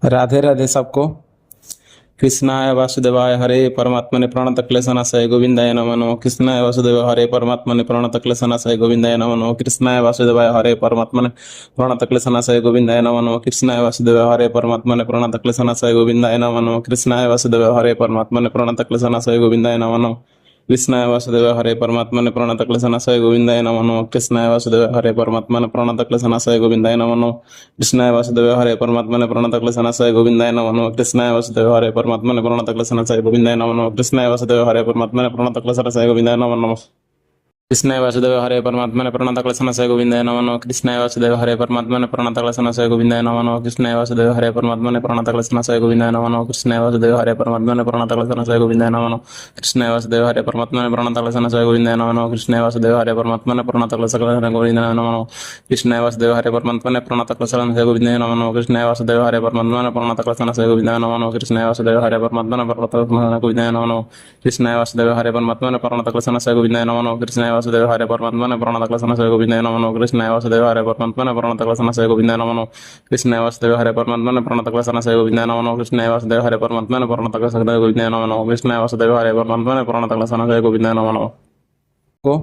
राधे राधे सबको। कृष्णाय वासुदेवाय हरे परमात्मने प्रणतक्लेशनाशय गोविंदाय नमो नमः। कृष्णाय वासुदेवाय हरे परमात्मने प्रणतक्लेशनाशय गोविंदाय नमो नमः। कृष्णाय वासुदेवाय हरे परमात्मने प्रणतक्लेशनाशय गोविंदाय नमो नमः। कृष्णाय वासुदेवाय हरे परमात्मने प्रणतक्लेशनाशय गोविंदाय नमो नमः। कृष्णाय वासुदेवाय हरे परमात्मने प्रणतक्लेशनाशय गोविंदाय नमो नमः। कृष्णाय वासुदेवाय हरे परमात्मने प्रणतक्लेशनाशय गोविंदाय नमो नमः। कृष्णाय वासुदेवाय हरे परमात्मने प्रणतक्लेशनाशय गोविंदाय नमो नमः। कृष्णाय वासुदेवाय हरे परमात्मने प्रणतक्लेशनाशय गोविंदाय नमो नमः। कृष्णाय वासुदेवाय हरे परमात्मने प्रणतक्लेशनाशय गोविंदाय नमो नमः। कृष्णाय वासुदेवाय हरे परमात्मने प्रणतक्लेशनाशय गोविंदाय नमो नमः। कृष्णाय वासुदेवाय हरे परमात्मने प्रणतक्लेशनाशय गोविंदाय नमो नमः। कृष्णाय वासुदेवाय हरे परमात्मने प्रणतक्लेशनाशय गोविंदाय नमो नमः। कृष्णाय वासुदेवाय हरे परमात्मने प्रणतक्लेशनाशय गोविंदाय नमो नमः। कृष्णाय वासुदेवाय हरे परमात्मने प्रणतक्लेशनाशय गोविंदाय नमो नमः। कृष्णाय वासुदेवाय हरे परमात्मने प्रणतक्लेशनाशय गोविंदाय नमो नमः। कृष्णाय वासुदेवाय हरे परमात्मने प्रणतक्लेशनाशय गोविंदाय नमो नमः। कृष्णाय वासुदेवाय हरे परमात्मने प्रणतक्लेशनाशय गोविंदाय नमो नमः। कृष्णाय वासुदेवाय हरे परमात्मने प्रणतक्लेशनाशय गोविंदाय नमो नमः। कृष्णाय वासुदेवाय हरे परमात्मने प्रणतक्लेशनाशय गोविंदाय नमो नमः। कृष्णाय वासुदेवाय हरे परमात्मने प्रणतक्लेशनाशय गोविंदाय नमो नमः। कृष्णाय वासुदेवाय हरे परमात्मने प्रणतक्लेशनाशय गोविंदाय नमो नमः। कृष्णाय वासुदेवाय हरे परमात्मने प्रणतक्लेशनाशय गोविंदाय नमो नमः। कृष्णाय वासुदेवाय हरे परमात्मने प्रणतक्लेशनाशय गोविंदाय नमो नमः। कृष्णाय वासुदेवाय हरे परमात्मने प्रणतक्लेशनाशय गोविंदाय नमो नमः। कृष्णाय वासुदेवाय हरे परमात्मने प्रणतक्लेशनाशय गोविंदाय नमो नमः। को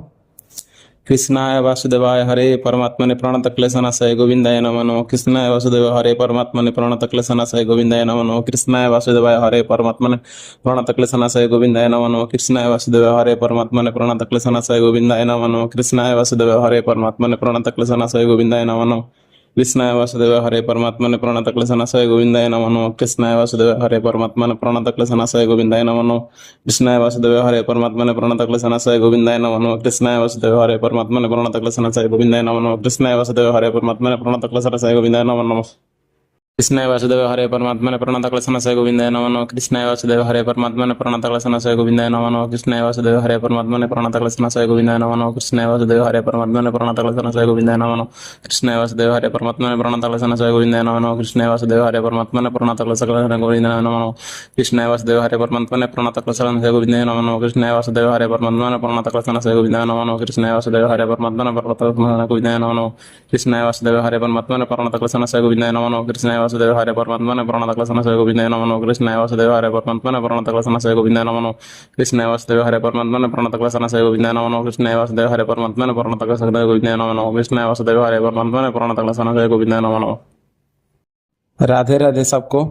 कृष्णाय वासुदेवाय हरे परमात्मने प्रणतक्लेशनाशय गोविंदाय नमो नमः। कृष्णाय वासुदेवाय हरे परमात्मने प्रणतक्लेशनाशय गोविंदाय नमो नमः। कृष्णाय वासुदेवाय हरे परमात्मने प्रणतक्लेशनाशय गोविंदाय नमो नमः। कृष्णाय वासुदेवाय हरे परमात्मने प्रणतक्लेशनाशय गोविंदाय नमो नमः। कृष्णाय वासुदेवाय हरे परमात्मने प्रणतक्लेशनाशय गोविंदाय नमो नमः। कृष्णाय वासुदेवाय हरे परमात्मने प्रणतक्लेशनाशय गोविंदाय नमो नमः। कृष्णाय वासुदेवाय हरे परमात्मने प्रणतक्लेशनाशय गोविंदाय नमो नमः। कृष्णाय वासुदेवाय हरे परमात्मने प्रणतक्लेशनाशय गोविंदाय नमो नमः। कृष्णाय वासुदेवाय हरे परमात्मने प्रणतक्लेशनाशय गोविंदाय नमो नमः। कृष्णाय वासुदेवाय हरे परमात्मने प्रणतक्लेशनाशय गोविंदाय नमो नमः। कृष्णाय वासुदेवाय हरे परमात्मने प्रणतक्लेशनाशय गोविंदाय नमो नमः। कृष्णाय वासुदेवाय हरे परमात्मने प्रणतक्लेशनाशय गोविंदाय नमो नमः। कृष्णाय वासुदेवाय हरे परमात्मने प्रणतक्लेशनाशय गोविंदाय नमो नमः। कृष्णाय वासुदेवाय हरे परमात्मने प्रणतक्लेशनाशय गोविंदाय नमो नमः। कृष्णाय वासुदेवाय हरे परमात्मने प्रणतक्लेशनाशय गोविंदाय नमो नमः। कृष्णाय वासुदेवाय हरे परमात्मने प्रणतक्लेशनाशय गोविंदाय नमो नमः। कृष्णाय वासुदेवाय हरे परमात्मने प्रणतक्लेशनाशय गोविंदाय नमो नमः। कृष्णाय वासुदेवाय हरे परमात्मने प्रणतक्लेशनाशय गोविंदाय नमो नमः। कृष्णाय वासुदेवाय हरे परमात्मने प्रणतक्लेशनाशय गोविंदाय नमो नमः। कृष्णाय वासुदेवाय हरे परमात्मने प्रणतक्लेशनाशय गोविंदाय नमो नमः। कृष्णाय वासुदेवाय हरे परमात्मने प्रणतक्लेशनाशय गोविंदाय नमो नमः। कृष्णाय वासुदेवाय हरे परमात्मने प्रणतक्लेशनाशय गोविंदाय नमो नमः। कृष्णाय वासुदेवाय हरे परमात्मने प्रणतक्लेशनाशय गोविंदाय नमो नमः। कृष्णाय वासुदेवाय हरे परमात्मने प्रणतक्लेशनाशय गोविंदाय नमो नमः। कृष्णाय वासुदेवाय हरे परमात्मने प्रणतक्लेशनाशय गोविंदाय नमो नमः। राधे राधे सबको।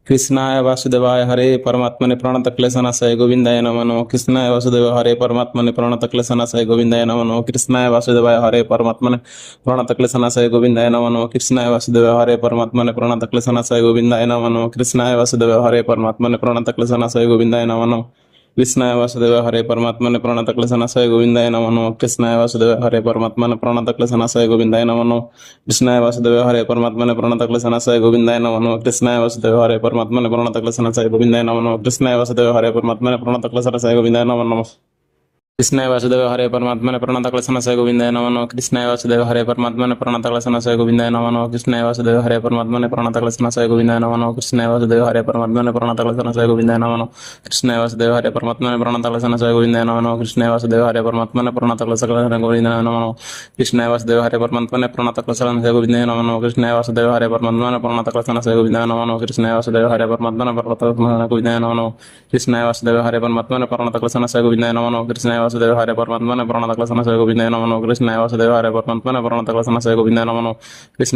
कृष्णाय वासुदेवाय हरे परमात्मने प्रणतक्लेशनाशय गोविंदाय नमो नमः। कृष्णाय वासुदेवाय हरे परमात्मने प्रणतक्लेशनाशय गोविंदाय नमो नमः। कृष्णाय वासुदेवाय हरे परमात्मने प्रणतक्लेशनाशय गोविंदाय नमो नमः। कृष्णाय वासुदेवाय हरे परमात्मने प्रणतक्लेशनाशय गोविंदाय नमो नमः। कृष्णाय वासुदेवाय हरे परमात्मने प्रणतक्लेशनाशय गोविंदाय नमो नमः। कृष्णाय वासुदेवाय हरे परमात्मने प्रणतक्लेशनाशय गोविंदाय नमो नमः। कृष्णाय वासुदेवाय हरे परमात्मने प्रणतक्लेशनाशय गोविंदाय नमो नमः। कृष्णाय वासुदेवाय हरे परमात्मने प्रणतक्लेशनाशय गोविंदाय नमो नमः। कृष्णाय वासुदेवाय हरे परमात्मने प्रणतक्लेशनाशय गोविंदाय नमो नमः। कृष्णाय वासुदेवाय हरे परमात्मने प्रणतक्लेशनाशय गोविंदाय नमो नमः। कृष्णाय वासुदेवाय हरे परमात्मने प्रणतक्लेशनाशय गोविंदाय नमो नमः। कृष्णाय वासुदेवाय हरे परमात्मने प्रणतक्लेशनाशय गोविंदाय नमो नमः। कृष्णाय वासुदेवाय हरे परमात्मने प्रणतक्लेशनाशय गोविंदाय नमो नमः। कृष्णाय वासुदेवाय हरे परमात्मने प्रणतक्लेशनाशय गोविंदाय नमो नमः। कृष्णाय वासुदेवाय हरे परमात्मने प्रणतक्लेशनाशय गोविंदाय नमो नमः। कृष्णाय वासुदेवाय हरे परमात्मने प्रणतक्लेशनाशय गोविंदाय नमो नमः। कृष्णाय वासुदेवाय हरे परमात्मने प्रणतक्लेशनाशय गोविंदाय नमो नमः। कृष्णाय वासुदेवाय हरे परमात्मने प्रणतक्लेशनाशय गोविंदाय नमो नमः। कृष्णाय वासुदेवाय हरे परमात्मने प्रणतक्लेशनाशय गोविंदाय नमो नमः। कृष्णाय वासुदेवाय हरे परमात्मने प्रणतक्लेशनाशय गोविंदाय नमो नमः। कृष्णाय वासुदेवाय हरे परमात्मने प्रणतक्लेशनाशय गोविंदाय नमो नमः। कृष्णाय वासुदेवाय हरे परमात्मने प्रणतक्लेशनाशय गोविंदाय नमो नमः। कृष्णाय वासुदेवाय हरे परमात्मने प्रणतक्लेशनाशय गोविंदाय नमो नमः। कृष्णाय वासुदेवाय हरे परमात्मने प्रणतक्लेशनाशय गोविंदाय नमो नमः। कृष्णाय वासुदेवाय हरे परमात्मने प्रणतक्लेशनाशय गोविंदाय नमो नमः। कृष्णाय वासुदेवाय हरे परमात्मने प्रणतक्लेशनाशय गोविंदाय नमो नमः। कृष्णाय वासुदेवाय हरे परमात्मने प्रणतक्लेशनाशय गोविंदाय नमो नमः। कृष्णाय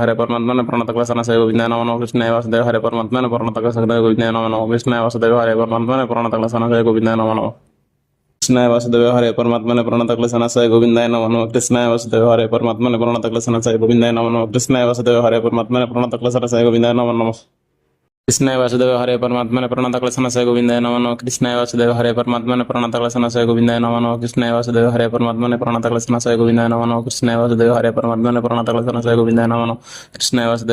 वासुदेवाय हरे परमात्मने प्रणतक्लेशनाशय गोविंदाय नमो नमः। कृष्णाय वासुदेवाय हरे परमात्मने प्रणतक्लेशनाशय गोविंदाय नमो नमः। कृष्णाय वासुदेवाय हरे परमात्मने प्रणतक्लेशनाशय गोविंदाय नमो नमः। कृष्णाय वासुदेवाय हरे परमात्मने प्रणतक्लेशनाशय गोविंदाय नमो नमः। कृष्णाय वासुदेवाय हरे परमात्मने प्रणतक्लेशनाशय गोविंदाय नमो नमः। कृष्णाय वासुदेवाय हरे परमात्मने प्रणतक्लेशनाशय गोविंदाय नमो नमः। कृष्णाय वासुदेवाय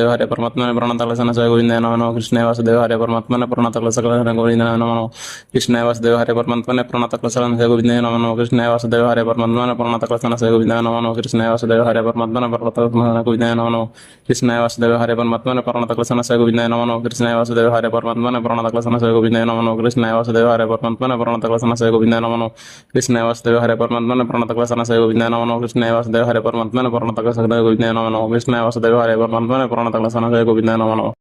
हरे परमात्मने प्रणतक्लेशनाशय गोविंदाय नमो नमः। कृष्णाय वासुदेवाय हरे परमात्मने प्रणतक्लेशनाशय गोविंदाय नमो नमः। कृष्णाय वासुदेवाय हरे परमात्मने प्रणतक्लेशनाशय गोविंदाय नमो नमः। कृष्णाय वासुदेवाय हरे परमात्मने प्रणतक्लेशनाशय गोविंदाय नमो नमः। कृष्णाय वासुदेवाय हरे परमात्मने प्रणतक्लेशनाशय गोविंदाय नमो नमः। कृष्णाय वासुदेवाय हरे परमात्मने प्रणतक्लेशनाशय गोविंदाय नमो नमः। कृष्णाय वासुदेवाय हरे परमात्मने प्रणतक्लेशनाशय गोविंदाय नमो नमः। कृष्णाय वासुदेवाय हरे परमात्मने प्रणतक्लेशनाशय गोविंदाय नमो नमः। कृष्णाय वासुदेवाय हरे परमात्मने प्रणतक्लेशनाशय गोविंदाय नमो नमः। कृष्णाय वासुदेवाय हरे परमात्मने प्रणतक्लेशनाशय गोविंदाय नमो नमः।